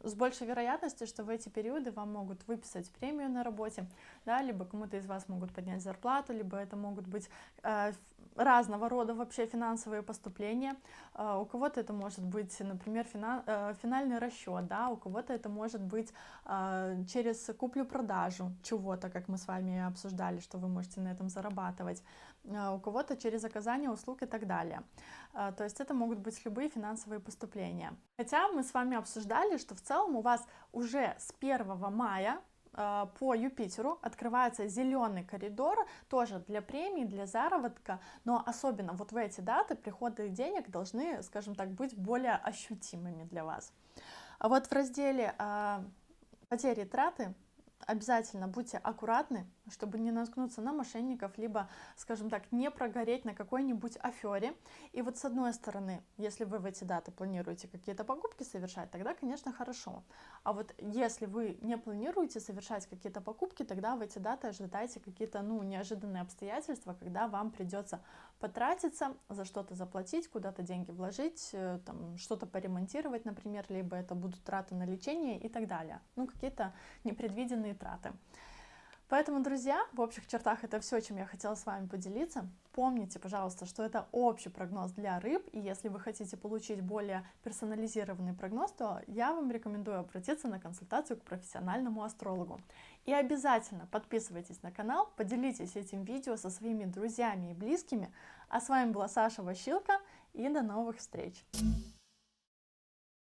с большей вероятностью, что в эти периоды вам могут выписать премию на работе, да, либо кому-то из вас могут поднять зарплату, либо это могут быть разного рода вообще финансовые поступления. У кого-то это может быть, например, финальный расчет, да, у кого-то это может быть через куплю-продажу чего-то, как мы с вами обсуждали, что вы можете на этом зарабатывать, у кого-то через оказание услуг и так далее. То есть это могут быть любые финансовые поступления. Хотя мы с вами обсуждали, что в целом у вас уже с 1 мая по Юпитеру открывается зеленый коридор тоже для премий, для заработка, но особенно вот в эти даты приходы денег должны, скажем так, быть более ощутимыми для вас. А вот в разделе потери и траты обязательно будьте аккуратны, чтобы не наткнуться на мошенников, либо, скажем так, не прогореть на какой-нибудь афере. И вот с одной стороны, если вы в эти даты планируете какие-то покупки совершать, тогда, конечно, хорошо. А вот если вы не планируете совершать какие-то покупки, тогда в эти даты ожидайте какие-то, неожиданные обстоятельства, когда вам придется потратиться, за что-то заплатить, куда-то деньги вложить, там, что-то поремонтировать, например, либо это будут траты на лечение и так далее. Какие-то непредвиденные траты. Поэтому, друзья, в общих чертах это все, чем я хотела с вами поделиться. Помните, пожалуйста, что это общий прогноз для рыб, и если вы хотите получить более персонализированный прогноз, то я вам рекомендую обратиться на консультацию к профессиональному астрологу. И обязательно подписывайтесь на канал, поделитесь этим видео со своими друзьями и близкими. А с вами была Саша Ващилко, и до новых встреч!